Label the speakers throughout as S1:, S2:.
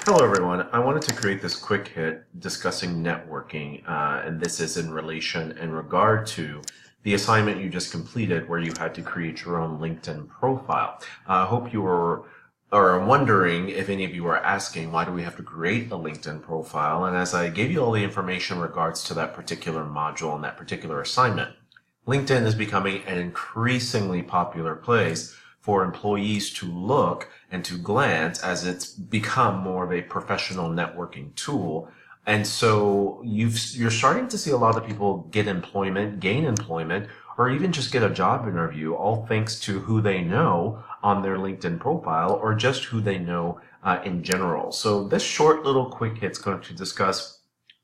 S1: Hello, everyone. I wanted to create this quick hit discussing networking, and this is in regard to the assignment you just completed where you had to create your own LinkedIn profile. I hope you were or I'm wondering if any of you are asking, why do we have to create a LinkedIn profile? And as I gave you all the information in regards to that particular module and that particular assignment, LinkedIn is becoming an increasingly popular place for employees to look and to glance as it's become more of a professional networking tool. And so you're starting to see a lot of people get employment, gain employment, or even just get a job interview, all thanks to who they know on their LinkedIn profile or just who they know in general. So this short little quick hit's going to discuss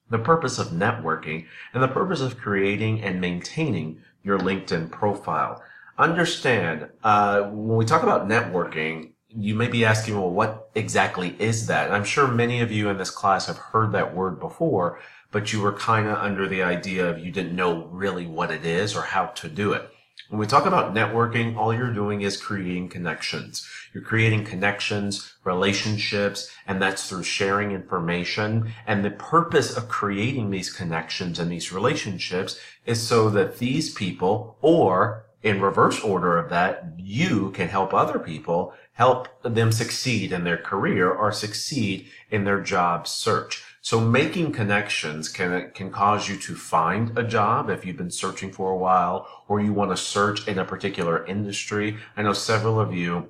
S1: the purpose of networking and the purpose of creating and maintaining your LinkedIn profile. Understand, when we talk about networking, you may be asking, well, what exactly is that? And I'm sure many of you in this class have heard that word before, but you were kind of under the idea of you didn't know really what it is or how to do it. When we talk about networking, all you're doing is creating connections. You're creating connections, relationships, and that's through sharing information. And the purpose of creating these connections and these relationships is so that these people, or in reverse order of that, you can help other people, help them succeed in their career or succeed in their job search. So making connections can cause you to find a job if you've been searching for a while, or you want to search in a particular industry. I know several of you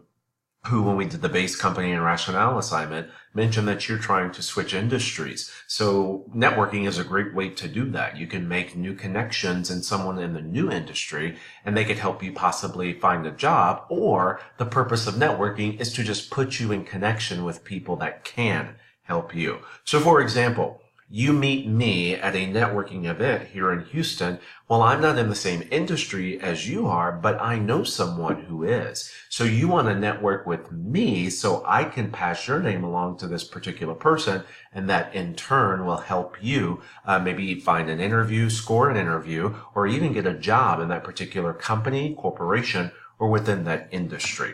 S1: who, when we did the base company and rationale assignment, mentioned that you're trying to switch industries. So networking is a great way to do that. You can make new connections in someone in the new industry, and they could help you possibly find a job, or the purpose of networking is to just put you in connection with people that can help you. So for example, you meet me at a networking event here in Houston. Well, I'm not in the same industry as you are, but I know someone who is. So you want to network with me so I can pass your name along to this particular person, and that in turn will help you maybe find an interview, score an interview, or even get a job in that particular company, corporation, or within that industry.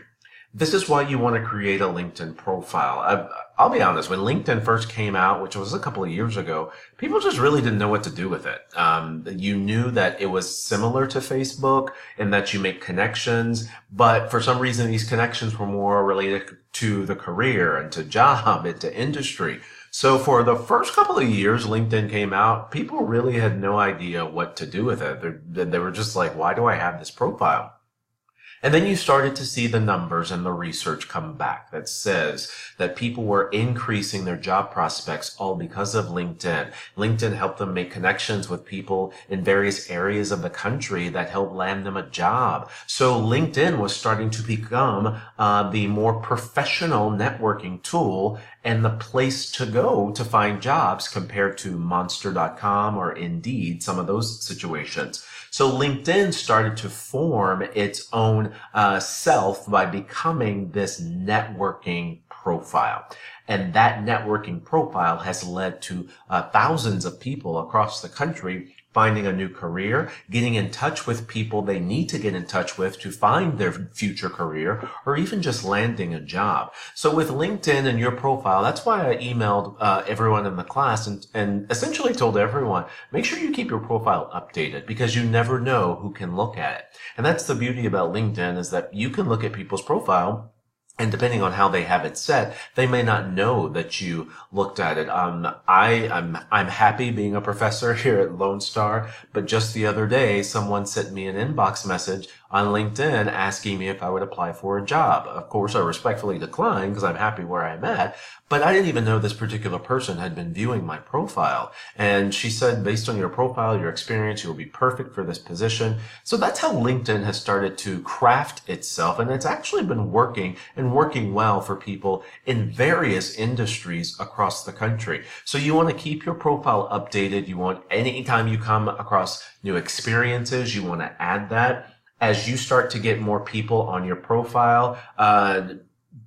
S1: This is why you want to create a LinkedIn profile. I'll be honest, when LinkedIn first came out, which was a couple of years ago, people just really didn't know what to do with it. You knew that it was similar to Facebook in that you make connections, but for some reason these connections were more related to the career and to job and to industry. So for the first couple of years LinkedIn came out, people really had no idea what to do with it. They were just like, why do I have this profile? And then you started to see the numbers and the research come back that says that people were increasing their job prospects all because of LinkedIn. LinkedIn helped them make connections with people in various areas of the country that helped land them a job. So LinkedIn was starting to become the more professional networking tool and the place to go to find jobs compared to Monster.com or Indeed, some of those situations. So LinkedIn started to form its own self by becoming this networking profile. And that networking profile has led to thousands of people across the country finding a new career, getting in touch with people they need to get in touch with to find their future career, or even just landing a job. So with LinkedIn and your profile, that's why I emailed everyone in the class and essentially told everyone, make sure you keep your profile updated because you never know who can look at it. And that's the beauty about LinkedIn, is that you can look at people's profile, and depending on how they have it set, they may not know that you looked at it. I'm happy being a professor here at Lone Star, but just the other day, someone sent me an inbox message on LinkedIn asking me if I would apply for a job. Of course, I respectfully declined because I'm happy where I'm at, but I didn't even know this particular person had been viewing my profile. And she said, based on your profile, your experience, you'll be perfect for this position. So that's how LinkedIn has started to craft itself. And it's actually been working and working well for people in various industries across the country. So you want to keep your profile updated. You want, anytime you come across new experiences, you want to add that. As you start to get more people on your profile,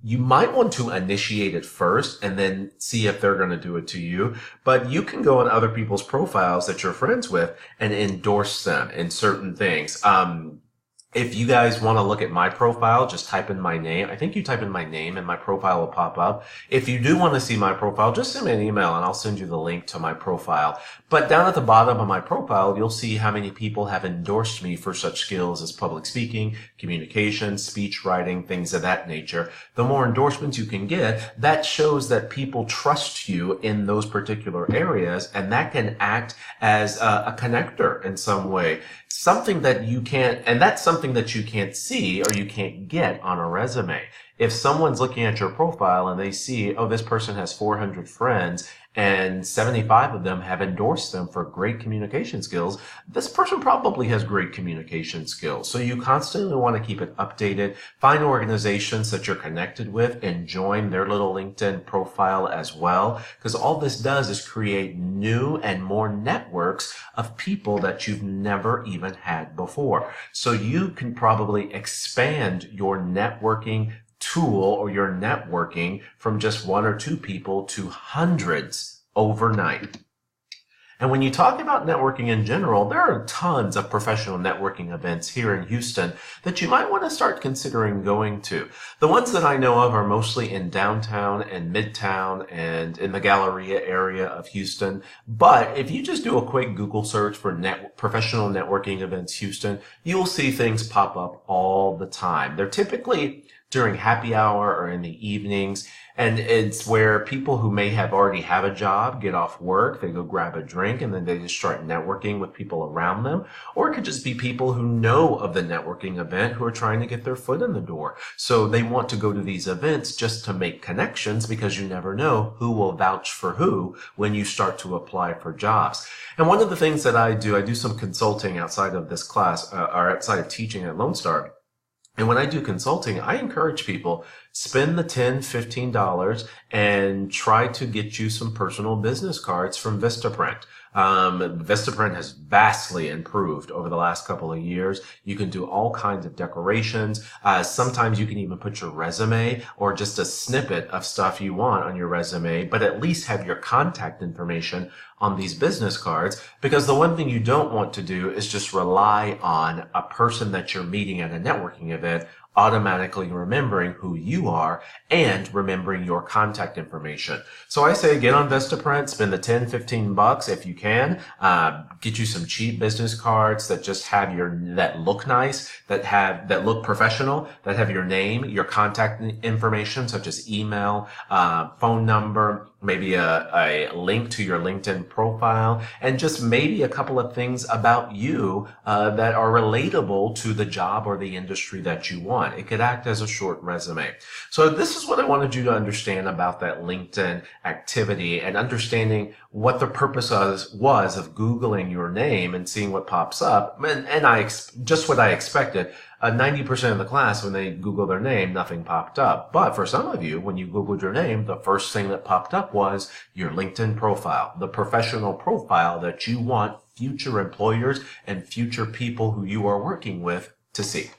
S1: you might want to initiate it first and then see if they're going to do it to you. But you can go on other people's profiles that you're friends with and endorse them in certain things. If you guys want to look at my profile, just type in my name. I think you type in my name and my profile will pop up. If you do want to see my profile, just send me an email and I'll send you the link to my profile. But down at the bottom of my profile, you'll see how many people have endorsed me for such skills as public speaking, communication, speech writing, things of that nature. The more endorsements you can get, that shows that people trust you in those particular areas, and that can act as a connector in some way. Something that you can't, and that's something that you can't see or you can't get on a resume. If someone's looking at your profile and they see, oh, this person has 400 friends and 75 of them have endorsed them for great communication skills, this person probably has great communication skills. So you constantly want to keep it updated. Find organizations that you're connected with and join their little LinkedIn profile as well, because all this does is create new and more networks of people that you've never even had before. So you can probably expand your networking tool or your networking from just one or two people to hundreds overnight. And when you talk about networking in general, there are tons of professional networking events here in Houston that you might want to start considering going to. The ones that I know of are mostly in downtown and midtown and in the Galleria area of Houston. But if you just do a quick Google search for professional networking events Houston, you will see things pop up all the time. They're typically during happy hour or in the evenings. And it's where people who may have already have a job get off work, they go grab a drink, and then they just start networking with people around them. Or it could just be people who know of the networking event who are trying to get their foot in the door. So they want to go to these events just to make connections, because you never know who will vouch for who when you start to apply for jobs. And one of the things that I do some consulting outside of this class, or outside of teaching at Lone Star. And when I do consulting, I encourage people, spend the $10, $15 and try to get you some personal business cards from Vistaprint. Vistaprint has vastly improved over the last couple of years. You can do all kinds of decorations. Sometimes you can even put your resume or just a snippet of stuff you want on your resume, but at least have your contact information on these business cards, because the one thing you don't want to do is just rely on a person that you're meeting at a networking event automatically remembering who you are and remembering your contact information. So I say get on Vistaprint, spend the 10, 15 bucks if you can, get you some cheap business cards that just have that look nice, that look professional, that have your name, your contact information such as email, phone number, maybe a link to your LinkedIn profile, and just maybe a couple of things about you that are relatable to the job or the industry that you want. It could act as a short resume. So this is what I wanted you to understand about that LinkedIn activity, and understanding what the purpose was of Googling your name and seeing what pops up. And just what I expected. 90% of the class, when they Google their name, nothing popped up. But for some of you, when you Googled your name, the first thing that popped up was your LinkedIn profile, the professional profile that you want future employers and future people who you are working with to see.